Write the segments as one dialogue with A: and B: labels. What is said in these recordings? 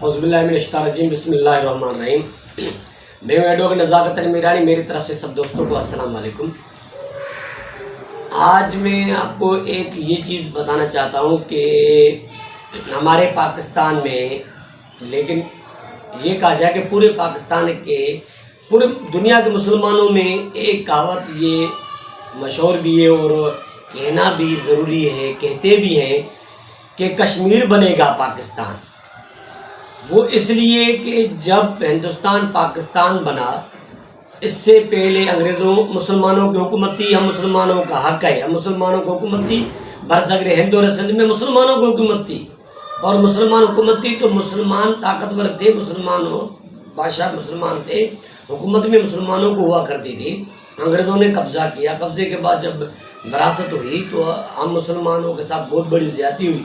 A: اعوذ باللہ من الشیطان الرجیم، بسم اللہ الرحمن الرحیم۔ میں ہوں ایڈوکیٹ نزاکت علی میرانی، میری طرف سے سب دوستوں کو السلام علیکم۔ آج میں آپ کو ایک یہ چیز بتانا چاہتا ہوں کہ ہمارے پاکستان میں، لیکن یہ کہا جائے کہ پورے پاکستان کے، پورے دنیا کے مسلمانوں میں ایک کہاوت یہ مشہور بھی ہے اور کہنا بھی ضروری ہے، کہتے بھی ہیں کہ کشمیر بنے گا پاکستان۔ وہ اس لیے کہ جب ہندوستان پاکستان بنا، اس سے پہلے انگریزوں مسلمانوں کی حکومت تھی، ہم مسلمانوں کا حق ہے، ہم مسلمانوں کی حکومت تھی، برصغیر ہند اور سندھ میں مسلمانوں کی حکومت تھی، اور مسلمان حکومت تھی تو مسلمان طاقتور تھے، مسلمانوں بادشاہ مسلمان تھے، حکومت میں مسلمانوں کو ہوا کرتی تھی۔ انگریزوں نے قبضہ کیا، قبضے کے بعد جب وراثت ہوئی تو ہم مسلمانوں کے ساتھ بہت بڑی زیادتی ہوئی،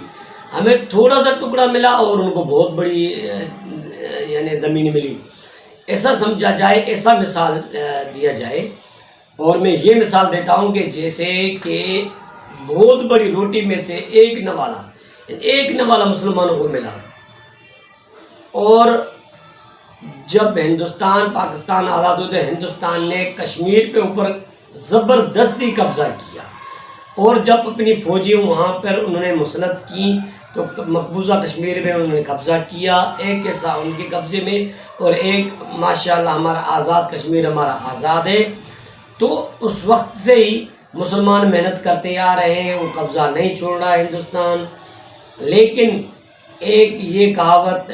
A: ہمیں تھوڑا سا ٹکڑا ملا اور ان کو بہت بڑی یعنی زمین ملی، ایسا سمجھا جائے، ایسا مثال دیا جائے۔ اور میں یہ مثال دیتا ہوں کہ جیسے کہ بہت بڑی روٹی میں سے ایک نوالا مسلمانوں کو ملا، اور جب ہندوستان پاکستان آزاد ہوتے ہندوستان نے کشمیر پہ اوپر زبردستی قبضہ کیا، اور جب اپنی فوجیں وہاں پر انہوں نے مسلط کی تو مقبوضہ کشمیر میں انہوں نے قبضہ کیا، ایک ایسا ان کے قبضے میں، اور ایک ماشاءاللہ ہمارا آزاد کشمیر ہمارا آزاد ہے۔ تو اس وقت سے ہی مسلمان محنت کرتے آ رہے ہیں، وہ قبضہ نہیں چھوڑ رہا ہندوستان۔ لیکن ایک یہ کہاوت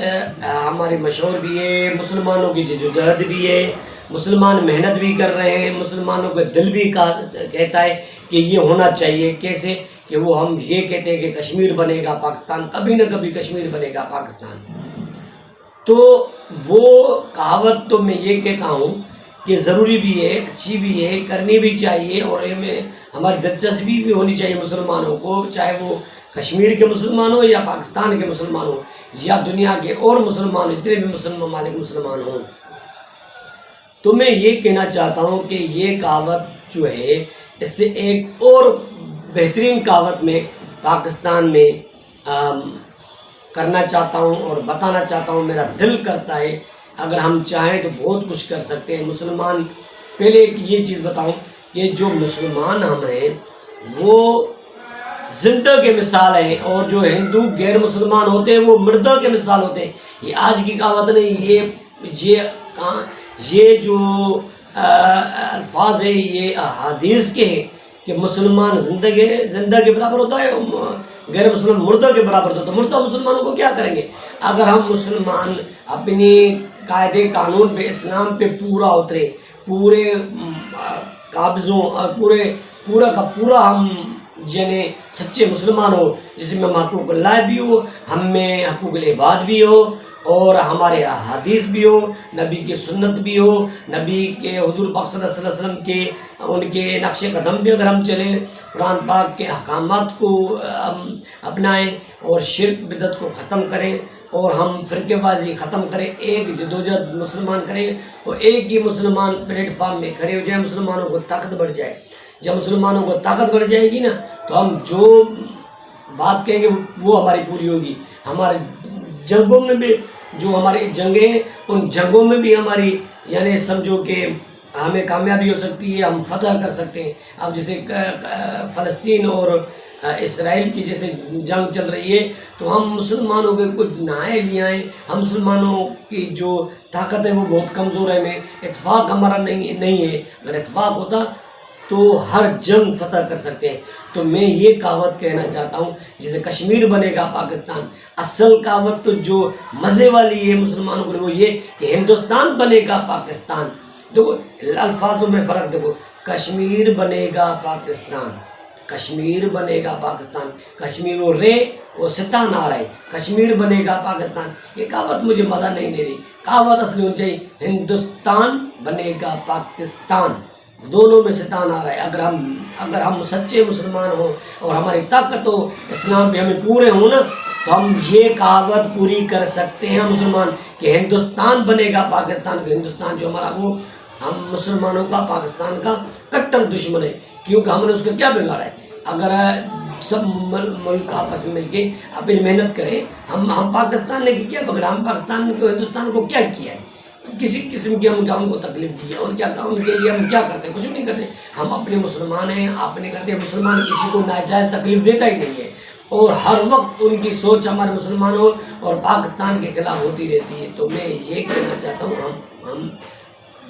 A: ہماری مشہور بھی ہے، مسلمانوں کی جدوجہد بھی ہے، مسلمان محنت بھی کر رہے ہیں، مسلمانوں کا دل بھی کہتا ہے کہ یہ ہونا چاہیے۔ کیسے کہ وہ ہم یہ کہتے ہیں کہ کشمیر بنے گا پاکستان، کبھی نہ کبھی کشمیر بنے گا پاکستان۔ تو وہ کہاوت تو میں یہ کہتا ہوں کہ ضروری بھی ہے، اچھی بھی ہے، کرنی بھی چاہیے، اور میں ہماری دلچسپی بھی ہونی چاہیے مسلمانوں کو، چاہے وہ کشمیر کے مسلمان ہوں یا پاکستان کے مسلمان ہوں یا دنیا کے اور مسلمان ہوں، جتنے بھی ممالک مسلمان ہوں۔ تو میں یہ کہنا چاہتا ہوں کہ یہ کہاوت جو ہے، اس سے ایک اور بہترین کہاوت میں پاکستان میں کرنا چاہتا ہوں اور بتانا چاہتا ہوں۔ میرا دل کرتا ہے اگر ہم چاہیں تو بہت کچھ کر سکتے ہیں مسلمان۔ پہلے ایک یہ چیز بتاؤں کہ جو مسلمان ہم ہیں وہ زندہ کے مثال ہیں، اور جو ہندو غیر مسلمان ہوتے ہیں وہ مردہ کے مثال ہوتے ہیں۔ یہ آج کی کہاوت نہیں، یہ جو الفاظ ہیں یہ احادیث کے ہیں کہ مسلمان زندہ کے برابر ہوتا ہے، غیر مسلمان مردہ کے برابر ہوتا ہے۔ مردہ مسلمانوں کو کیا کریں گے؟ اگر ہم مسلمان اپنی قاعدے قانون پہ، اسلام پہ پورا اترے، پورے قابضوں پورا کا پورا ہم یعنی سچے مسلمان ہو، جس میں حقوق اللہ بھی ہو، ہم میں حقوق العباد بھی ہو، اور ہمارے احادیث بھی ہو، نبی کی سنت بھی ہو، نبی کے حضور پاک صلی اللہ علیہ وسلم کے ان کے نقش قدم بھی اگر ہم چلیں، قرآن پاک کے احکامات کو ہم اپنائیں، اور شرک بدعت کو ختم کریں، اور ہم فرقے بازی ختم کریں، ایک جدوجہد مسلمان کریں، اور ایک ہی مسلمان پلیٹ فارم میں کھڑے ہو جائیں، مسلمانوں کو طاقت بڑھ جائے۔ جب مسلمانوں کو طاقت بڑھ جائے گی نا تو ہم جو بات کہیں گے وہ ہماری پوری ہوگی۔ ہمارے جنگوں میں بھی جو ہماری جنگیں ہیں، ان جنگوں میں بھی ہماری یعنی سمجھو کہ ہمیں کامیابی ہو سکتی ہے، ہم فتح کر سکتے ہیں۔ اب جیسے فلسطین اور اسرائیل کی جیسے جنگ چل رہی ہے تو ہم مسلمانوں کے کچھ نہائے لیا ہیں، ہم مسلمانوں کی جو طاقت ہے وہ بہت کمزور ہے، میں اتفاق ہمارا نہیں ہے، اگر اتفاق ہوتا تو ہر جنگ فتح کر سکتے ہیں۔ تو میں یہ کہاوت کہنا چاہتا ہوں جیسے کشمیر بنے گا پاکستان، اصل کہاوت تو جو مزے والی ہے مسلمانوں کو وہ یہ کہ ہندوستان بنے گا پاکستان۔ دیکھو الفاظوں میں فرق دیکھو، کشمیر بنے گا پاکستان، کشمیر بنے گا پاکستان، کشمیر وہ رے وہ ستان آ رہا ہے، کشمیر بنے گا پاکستان۔ یہ کہاوت مجھے مزہ نہیں دے رہی، کہاوت اصلی ہونی چاہیے ہندوستان بنے گا پاکستان، دونوں میں ستان آ رہا ہے۔ اگر ہم سچے مسلمان ہوں اور ہماری طاقت ہو، اسلام پہ ہمیں پورے ہوں نا، تو ہم یہ کہاوت پوری کر سکتے ہیں مسلمان کہ ہندوستان بنے گا پاکستان، کہ ہندوستان جو ہمارا وہ ہم مسلمانوں کا پاکستان کا کٹر دشمن ہے، کیونکہ ہم نے اس کو کیا بگاڑا ہے۔ اگر سب ملک آپس میں مل کے اپنی محنت کریں. ہم پاکستان نے کیا پکڑا؟ ہم پاکستان کو ہندوستان کو کیا کیا ہے؟ کسی قسم کی ہم کیا ان کو تکلیف دی ہے؟ اور کیا ان کے لیے ہم کیا کرتے ہیں؟ کچھ بھی نہیں کرتے. ہم اپنے مسلمان ہیں، آپ نہیں کرتے. مسلمان کسی کو ناجائز تکلیف دیتا ہی نہیں ہے، اور ہر وقت ان کی سوچ ہمارے مسلمانوں اور پاکستان کے خلاف ہوتی رہتی ہے. تو میں یہ کہنا چاہتا ہوں، ہم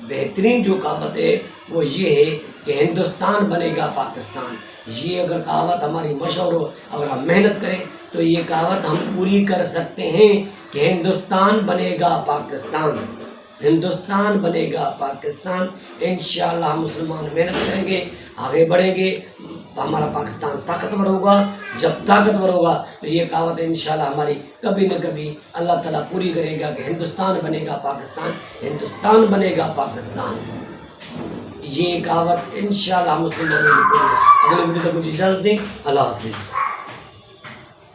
A: بہترین جو کہاوت ہے وہ یہ ہے کہ ہندوستان بنے گا پاکستان. یہ اگر کہاوت ہماری مشہور ہو، اگر ہم محنت کریں تو یہ کہاوت ہم پوری کر سکتے ہیں کہ ہندوستان بنے گا پاکستان، ہندوستان بنے گا پاکستان. انشاءاللہ ہم مسلمان محنت کریں گے، آگے بڑھیں گے، ہمارا پاکستان طاقتور ہوگا. جب طاقتور ہوگا تو یہ کہاوت انشاءاللہ ہماری کبھی نہ کبھی اللہ تعالیٰ پوری کرے گا کہ ہندوستان بنے گا پاکستان، ہندوستان بنے گا پاکستان. یہ کہاوت انشاءاللہ ہم مسلمانوں کو. اگلے ویڈیو تک مجھے اجازت دیں. اللہ حافظ.